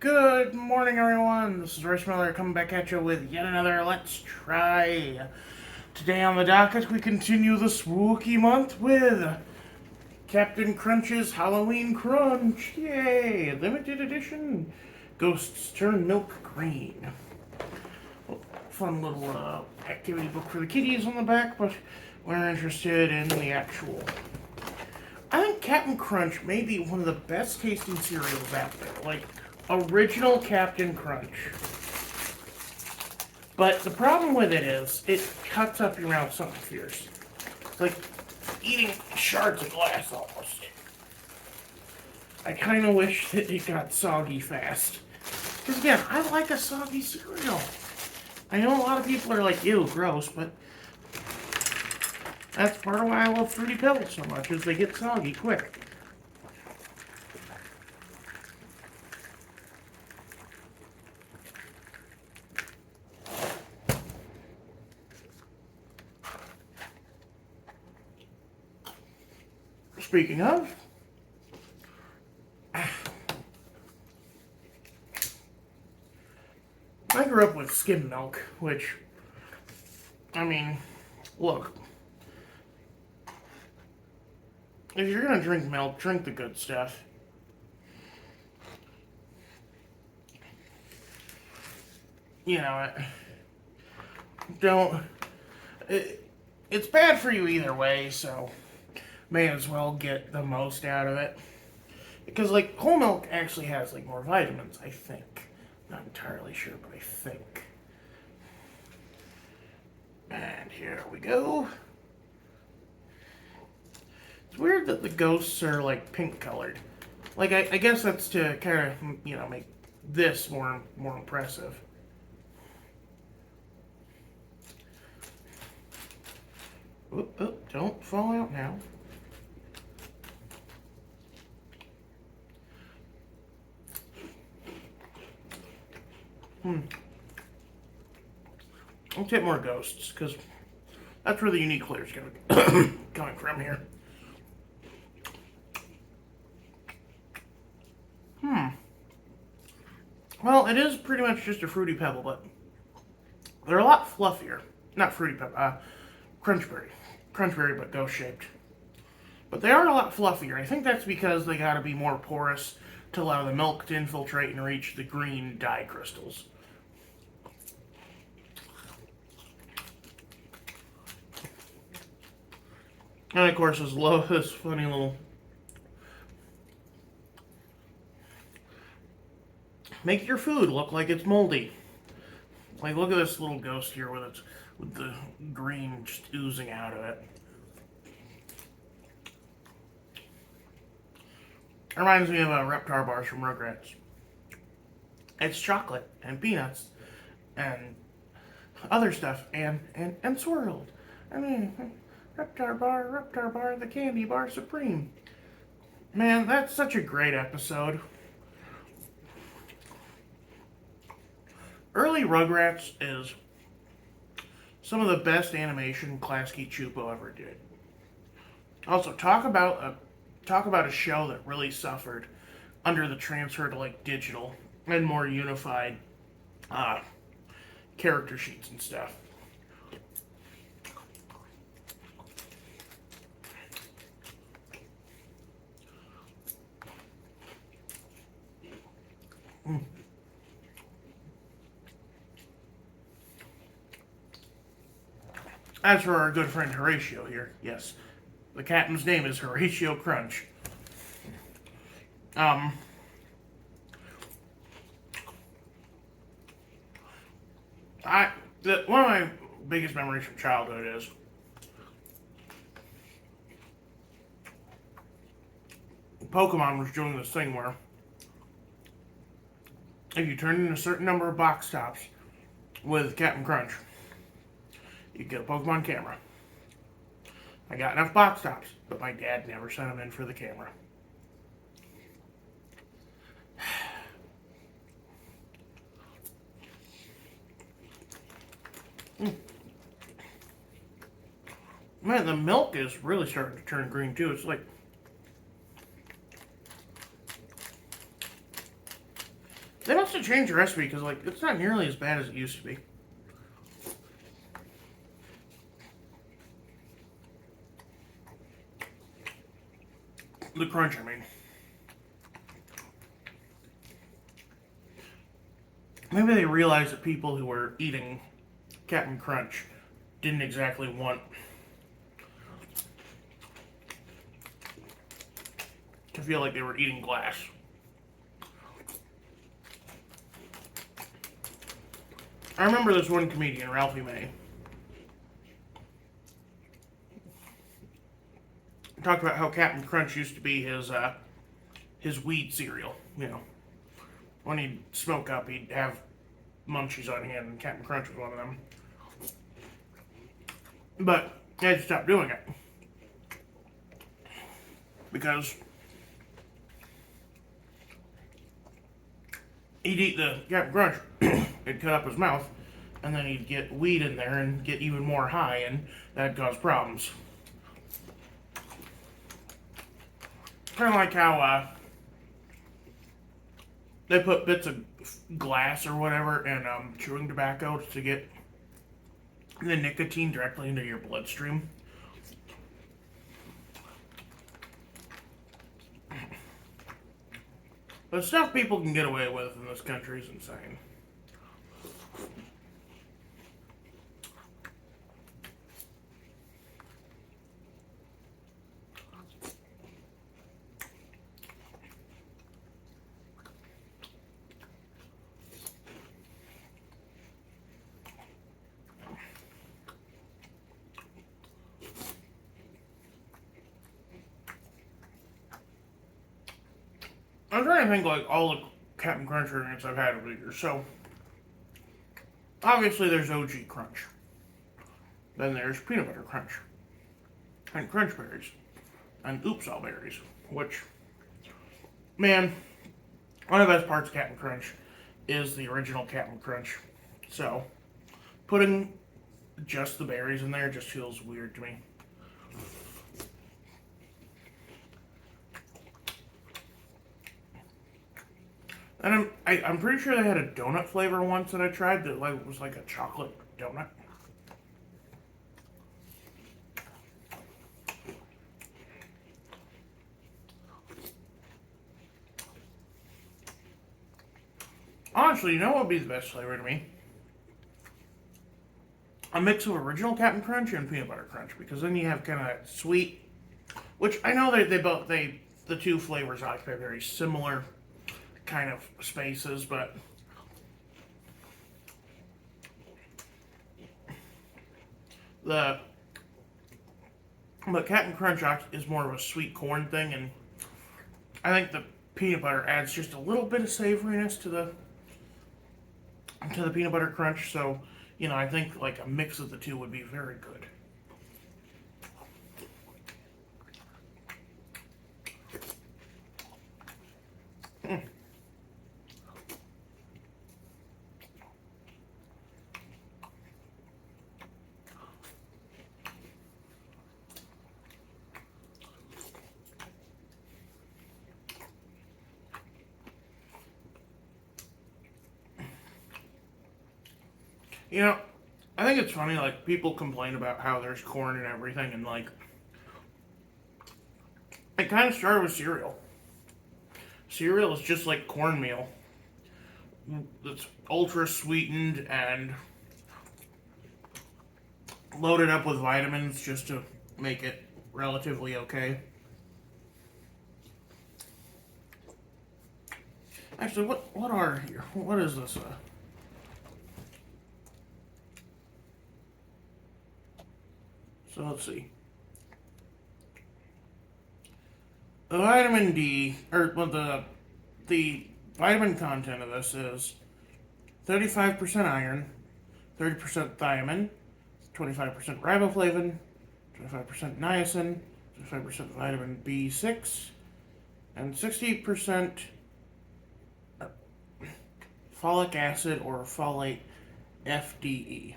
Good morning, everyone. This is Royce coming back at you with yet another Let's Try. Today on the docket, we continue the spooky month with Captain Crunch's Halloween Crunch. Yay! Limited edition. Ghosts turn milk green. Fun little activity book for the kiddies on the back, but we're interested in the actual. I think Captain Crunch may be one of the best tasting cereals out there. Like, original Captain Crunch. But the problem with it is, it cuts up your mouth something fierce. It's like eating shards of glass almost. I kind of wish that it got soggy fast. Because again, I like a soggy cereal. I know a lot of people are like, ew, gross, but that's part of why I love Fruity Pebbles so much, is they get soggy quick. Speaking of, I grew up with skim milk, which, I mean, look, if you're gonna drink milk, drink the good stuff. You know, it's bad for you either way, so may as well get the most out of it. Because, like, whole milk actually has, like, more vitamins, I think. Not entirely sure, but I think. And here we go. It's weird that the ghosts are, like, pink colored. Like, I guess that's to kind of, you know, make this more impressive. Oop, don't fall out now. I'll take more ghosts, because that's where the unique flavor is coming from here. Well, it is pretty much just a Fruity Pebble, but they're a lot fluffier. Not Fruity Pebble, Crunchberry. Crunchberry, but ghost-shaped. But they are a lot fluffier. I think that's because they gotta be more porous to allow the milk to infiltrate and reach the green dye crystals. And of course, this funny little... Make your food look like it's moldy. Like, look at this little ghost here with the green just oozing out of it. It reminds me of Reptar bars from Rugrats. It's chocolate and peanuts and other stuff and swirled. I mean, Reptar bar, the candy bar supreme. Man, that's such a great episode. Early Rugrats is some of the best animation Klasky Chupo ever did. Also, talk about a show that really suffered under the transfer to like digital and more unified character sheets and stuff. As for our good friend Horatio here, yes, the captain's name is Horatio Crunch. One of my biggest memories from childhood is Pokemon was doing this thing where if you turned in a certain number of box tops with Captain Crunch, you get a Pokemon camera. I got enough box tops, but my dad never sent them in for the camera. Man, the milk is really starting to turn green too. It's like They must have changed the recipe because, like, it's not nearly as bad as it used to be. The crunch, I mean. Maybe they realized that people who were eating Captain Crunch didn't exactly want to feel like they were eating glass. I remember this one comedian, Ralphie May, talked about how Captain Crunch used to be his weed cereal. You know, when he'd smoke up, he'd have munchies on hand, and Captain Crunch was one of them. But he had to stop doing it because he'd eat the Captain Crunch, it'd cut up his mouth, and then he'd get weed in there and get even more high, and that'd cause problems. Kind of like how they put bits of glass or whatever in chewing tobacco to get the nicotine directly into your bloodstream. The stuff people can get away with in this country is insane. I'm trying to think like all the Captain Crunch variants I've had over the years. So, obviously there's OG Crunch. Then there's Peanut Butter Crunch. And Crunch Berries. And Oops All Berries. Which, man, one of the best parts of Captain Crunch is the original Captain Crunch. So, putting just the berries in there just feels weird to me. And I'm pretty sure they had a donut flavor once that I tried that like was like a chocolate donut. Honestly, you know what would be the best flavor to me? A mix of original Captain Crunch and Peanut Butter Crunch, because then you have kind of that sweet, which I know the two flavors occupy very similar kind of spaces, but Captain Crunch is more of a sweet corn thing, and I think the peanut butter adds just a little bit of savoriness to the peanut butter crunch. So, you know, I think like a mix of the two would be very good. You know, I think it's funny, like, people complain about how there's corn and everything, and, like, it kind of started with cereal. Cereal is just like cornmeal. It's ultra sweetened and loaded up with vitamins just to make it relatively okay. Actually, what are here? What is this? So let's see. The vitamin D, or well, the vitamin content of this is 35% iron, 30% thiamine, 25% riboflavin, 25% niacin, 25% vitamin B6, and 60% folic acid or folate FDE.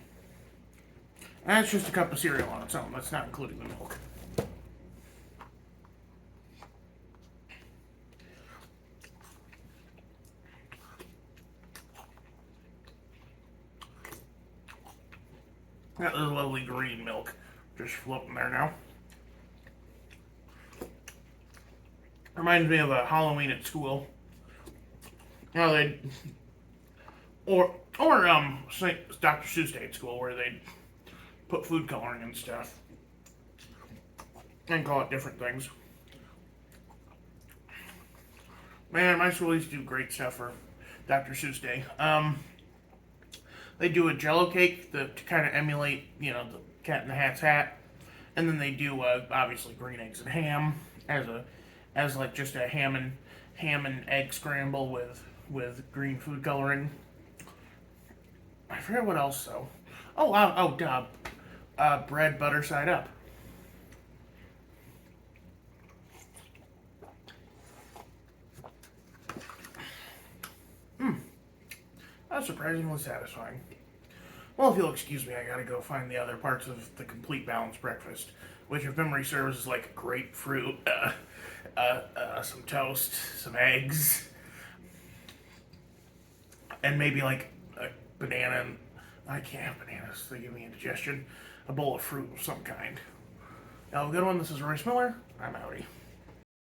And that's just a cup of cereal on its own. That's not including the milk. Got this lovely green milk just floating there now. Reminds me of a Halloween at school. You know, they or Dr. Seuss Day at school where they put food coloring and stuff and call it different things. Man, my school used to do great stuff for Dr. Seuss Day. They do a Jello cake to kind of emulate, the Cat in the Hat's hat, and then they do obviously green eggs and ham as like just a ham and egg scramble with green food coloring. I forget what else though. Bread butter side up. That's surprisingly satisfying. Well, if you'll excuse me, I gotta go find the other parts of the complete balanced breakfast, which, if memory serves, is like grapefruit, some toast, some eggs, and maybe like a banana. And I can't have bananas; they give me indigestion. A bowl of fruit of some kind. Have a good one. This is Royce Miller. I'm outie.